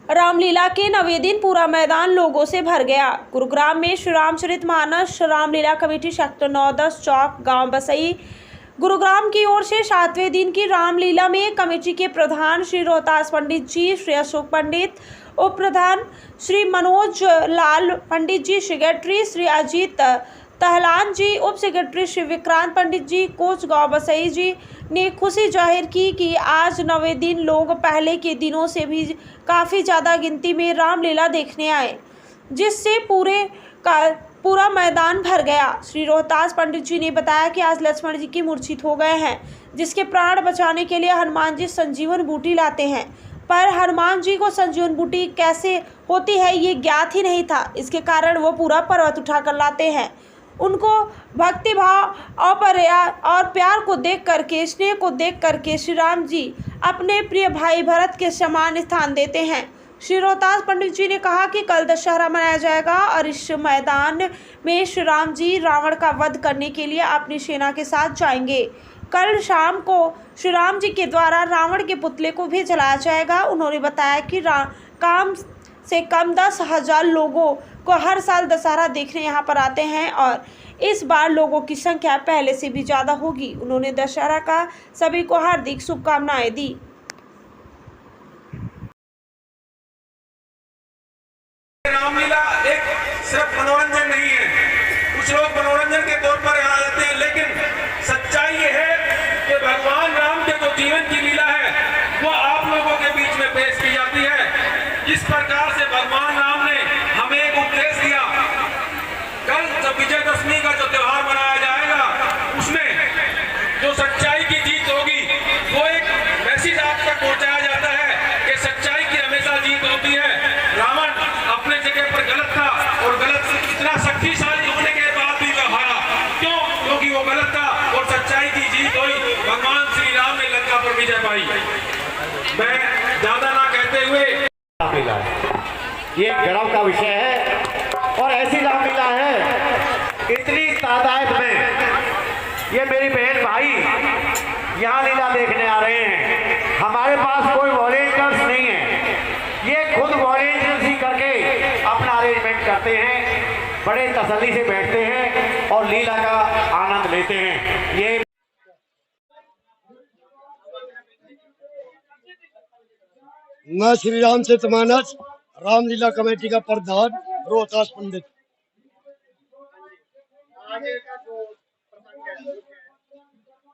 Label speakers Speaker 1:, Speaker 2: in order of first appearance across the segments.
Speaker 1: रामलीला के 9वें दिन पूरा मैदान लोगों से भर गया। गुरुग्राम में श्री रामचरितमानस रामलीला कमेटी सेक्टर 9-10 चौक गांव बसई गुरुग्राम की ओर से 7वें दिन की रामलीला में कमेटी के प्रधान श्री रोहतास पंडित जी, श्री अशोक पंडित, उप प्रधान श्री मनोज लाल पंडित जी, सेक्रेटरी श्री अजीत तहलान जी, उप सेक्रेटरी श्री विक्रांत पंडित जी, कोच गांव बसई जी ने खुशी जाहिर की कि आज 9वें दिन लोग पहले के दिनों से भी काफ़ी ज़्यादा गिनती में रामलीला देखने आए, जिससे पूरा मैदान भर गया। श्री रोहतास पंडित जी ने बताया कि आज लक्ष्मण जी की मूर्छित हो गए हैं, जिसके प्राण बचाने के लिए हनुमान जी संजीवन बूटी लाते हैं, पर हनुमान जी को संजीवन बूटी कैसे होती है ये ज्ञात ही नहीं था। इसके कारण वो पूरा पर्वत उठाकर लाते हैं। उनको भक्ति भाव और प्यार को देख करके, स्नेह को देख करके श्री राम जी अपने प्रिय भाई भरत के समान स्थान देते हैं। श्री रोहतास पंडित जी ने कहा कि कल दशहरा मनाया जाएगा और इस मैदान में श्री राम जी रावण का वध करने के लिए अपनी सेना के साथ जाएंगे। कल शाम को श्री राम जी के द्वारा रावण के पुतले को भी जलाया जाएगा। उन्होंने बताया कि कम से कम 10,000 लोगों को हर साल दशहरा देखने यहाँ पर आते हैं और इस बार लोगों की संख्या पहले से भी ज़्यादा होगी। उन्होंने दशहरा का सभी को हार्दिक शुभकामनाएं दी।
Speaker 2: रामलीला एक सिर्फ मनोरंजन नहीं है। कुछ लोग मनोरंजन के तौर पर यहाँ आते हैं, लेकिन सच्चाई ये है कि भगवान राम के जो जीवन की लीला है वो आप लोगों के बीच में पेश की जाती है। जिस प्रकार से भगवान राम ने हमें एक उपदेश दिया, कल जब विजयदशमी का जो त्योहार मनाया जाएगा उसमें जो सच्चाई की जीत होगी वो एक मैसेज आप तक पहुंचाया जाता है कि सच्चाई की हमेशा जीत होती है। रावण अपने जगह पर गलत था और गलत इतना शक्तिशाली होने के बाद भी वह हारा। क्यों? क्योंकि वो गलत था और सच्चाई की जीत हुई। भगवान श्री राम ने लंका पर विजय पाई। मैं ज्यादा ना कहते हुए,
Speaker 3: रामलीला ये गर्व का विषय है और ऐसी रामलीला है इतनी तादाद में। ये मेरी बहन भाई यहाँ लीला देखने आ रहे हैं। हमारे पास कोई वॉलेंटियर्स नहीं है, ये खुद वॉलेंटियर्स ही करके अपना अरेंजमेंट करते हैं, बड़े तसल्ली से बैठते हैं और लीला का आनंद लेते हैं। ये
Speaker 4: मैं श्री रामचरितमानस रामलीला कमेटी का प्रधान रोहतास पंडित।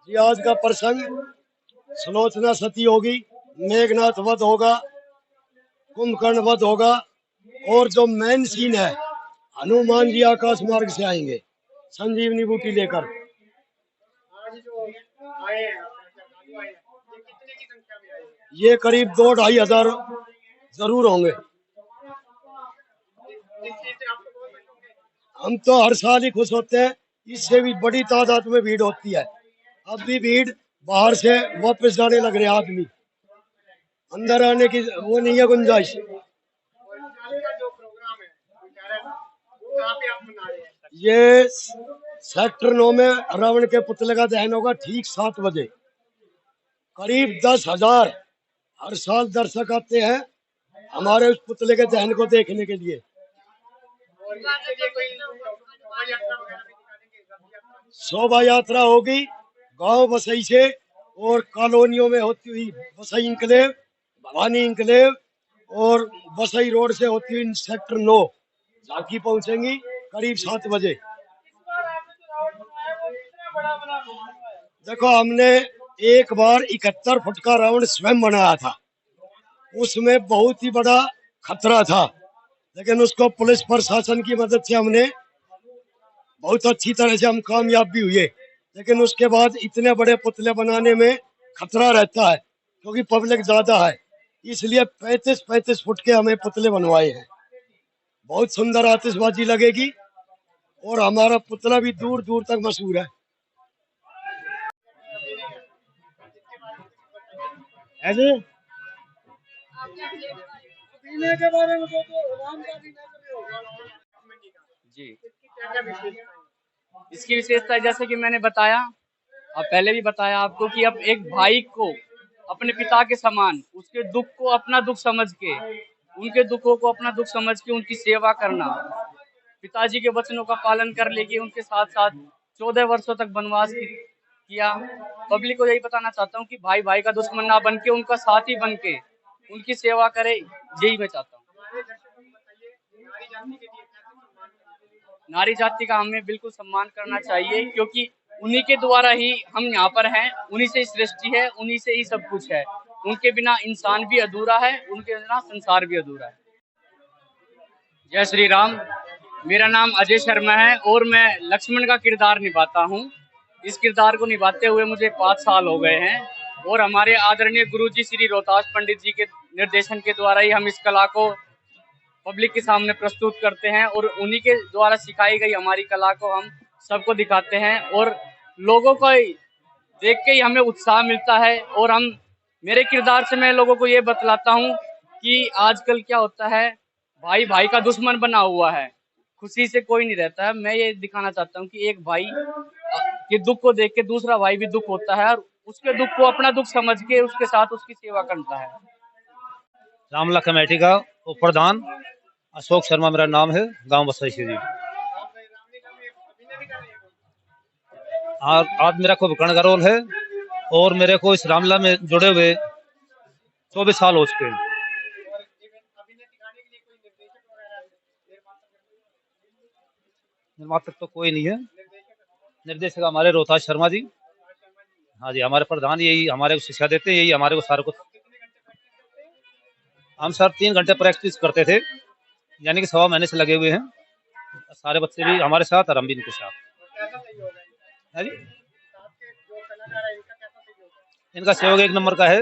Speaker 4: जी आज का प्रसंग सुलोचना सती होगी, मेघनाथ वध होगा, कुंभकर्ण वध होगा और जो मेन सीन है हनुमान जी आकाश मार्ग से आएंगे संजीवनी बूटी लेकर। ये करीब 2-2.5 हजार जरूर होंगे। हम तो हर साल ही खुश होते हैं, इससे भी बड़ी तादाद में भीड़ होती है। अब भी भीड़ बाहर से वापस जाने लग रहे आदमी, अंदर आने की वो नहीं है गुंजाइश। ये सेक्टर 9 में रावण के पुतले का दहन होगा ठीक 7 बजे। करीब 10,000 हर साल दर्शक आते हैं हमारे उस पुतले के दहन को देखने के लिए। शोभा यात्रा होगी गांव बसई से और कॉलोनियों में होती हुई बसई इंकलेव, भवानी इंकलेव और बसई रोड से होती हुई सेक्टर 9 झांकी पहुंचेंगी करीब 7 बजे। देखो हमने एक बार 71 फुट का रावण स्वयं बनाया था, उसमें बहुत ही बड़ा खतरा था, लेकिन उसको पुलिस प्रशासन की मदद से हमने बहुत अच्छी तरह से हम कामयाब भी हुए। लेकिन उसके बाद इतने बड़े पुतले बनाने में खतरा रहता है क्योंकि पब्लिक ज्यादा है, इसलिए 35-35 फुट के हमें पुतले बनवाए हैं। बहुत सुंदर आतिशबाजी लगेगी और हमारा पुतला भी दूर दूर तक मशहूर है। के बारे में
Speaker 5: जी, इसकी विशेषता जैसे कि मैंने बताया और पहले भी बताया आपको कि अब एक भाई को अपने पिता के समान उसके दुख को अपना दुख समझ के उनके दुखों को अपना दुख समझ के उनकी सेवा करना, पिताजी के वचनों का पालन कर लेके उनके साथ साथ 14 वर्षों तक वनवास किया। पब्लिक को यही बताना चाहता हूँ कि भाई भाई का दुश्मन ना बन के उनका साथी बन के उनकी सेवा करे, यही मैं चाहता हूँ। नारी जाति का हमें बिल्कुल सम्मान करना चाहिए, क्योंकि उन्हीं के द्वारा ही हम यहाँ पर हैं, उन्हीं से सृष्टि है, उन्हीं से ही सब कुछ है। उनके बिना इंसान भी अधूरा है, उनके बिना संसार भी अधूरा है। जय श्री राम। मेरा नाम अजय शर्मा है और मैं लक्ष्मण का किरदार निभाता हूँ। इस किरदार को निभाते हुए मुझे 5 साल हो गए हैं और हमारे आदरणीय गुरुजी श्री रोहतास पंडित जी के निर्देशन के द्वारा ही हम इस कला को पब्लिक के सामने प्रस्तुत करते हैं और उन्हीं के द्वारा सिखाई गई हमारी कला को हम सबको दिखाते हैं और लोगों को देख के ही हमें उत्साह मिलता है। और मेरे किरदार से मैं लोगों को ये बतलाता हूँ कि आजकल क्या होता है, भाई भाई का दुश्मन बना हुआ है, खुशी से कोई नहीं रहता है। मैं ये दिखाना चाहता हूँ कि एक भाई के दुख को देख के दूसरा भाई भी दुख होता है और उसके दुख को अपना दुख समझ के उसके साथ उसकी सेवा करता है।
Speaker 6: रामला कमेटी का उप प्रधान अशोक शर्मा मेरा नाम है, गांव बसई श्री। आज मेरा को विकर्ण का रोल है और मेरे को इस रामला में जुड़े हुए 24 साल हो चुके हैं। निर्माता तो कोई नहीं है, निर्देशक हमारे रोहतास शर्मा जी। हाँ जी, हमारे प्रधान यही हमारे को शिक्षा देते हैं, यही हमारे को सारे कुछ। हम सर 3 घंटे प्रैक्टिस करते थे, यानी कि 1.25 महीने से लगे हुए हैं। सारे बच्चे भी हमारे साथ और हम भी इनके साथ। है जी, इनका सहयोग 1 नंबर का है।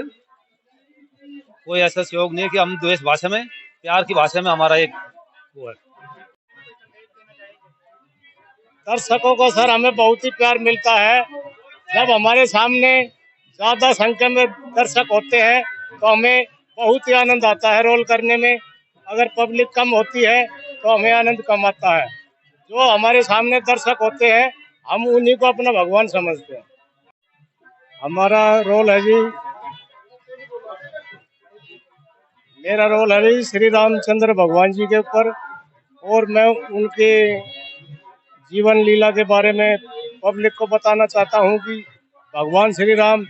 Speaker 6: कोई ऐसा सहयोग नहीं है कि हम द्वेष भाषा में, प्यार की भाषा में हमारा एक वो है।
Speaker 4: दर्शकों को सर हमें बहुत ही प्यार मिलता है। जब हमारे सामने ज्यादा संख्या में दर्शक होते हैं तो हमें बहुत ही आनंद आता है रोल करने में। अगर पब्लिक कम होती है तो हमें आनंद कम आता है। जो हमारे सामने दर्शक होते हैं हम उन्हीं को अपना भगवान समझते हैं। हमारा रोल है जी, मेरा रोल है जी श्री रामचंद्र भगवान जी के ऊपर, और मैं उनके जीवन लीला के बारे में पब्लिक को बताना चाहता हूं कि भगवान श्री राम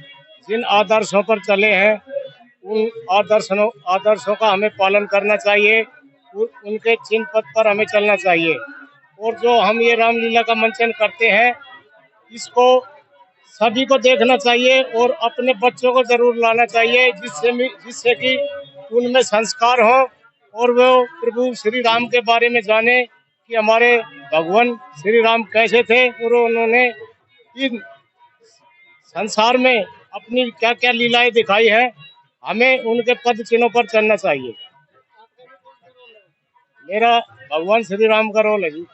Speaker 4: जिन आदर्शों पर चले हैं उन आदर्शों का हमें पालन करना चाहिए, उनके चिन्ह पथ पर हमें चलना चाहिए। और जो हम ये रामलीला का मंचन करते हैं इसको सभी को देखना चाहिए और अपने बच्चों को जरूर लाना चाहिए, जिससे कि उनमें संस्कार हो और वो प्रभु श्री राम के बारे में जाने कि हमारे भगवान श्री राम कैसे थे और उन्होंने इन संसार में अपनी क्या क्या लीलाएं दिखाई है। हमें उनके पद चिन्हों पर चलना चाहिए। मेरा भगवान श्री राम का रोल है जी।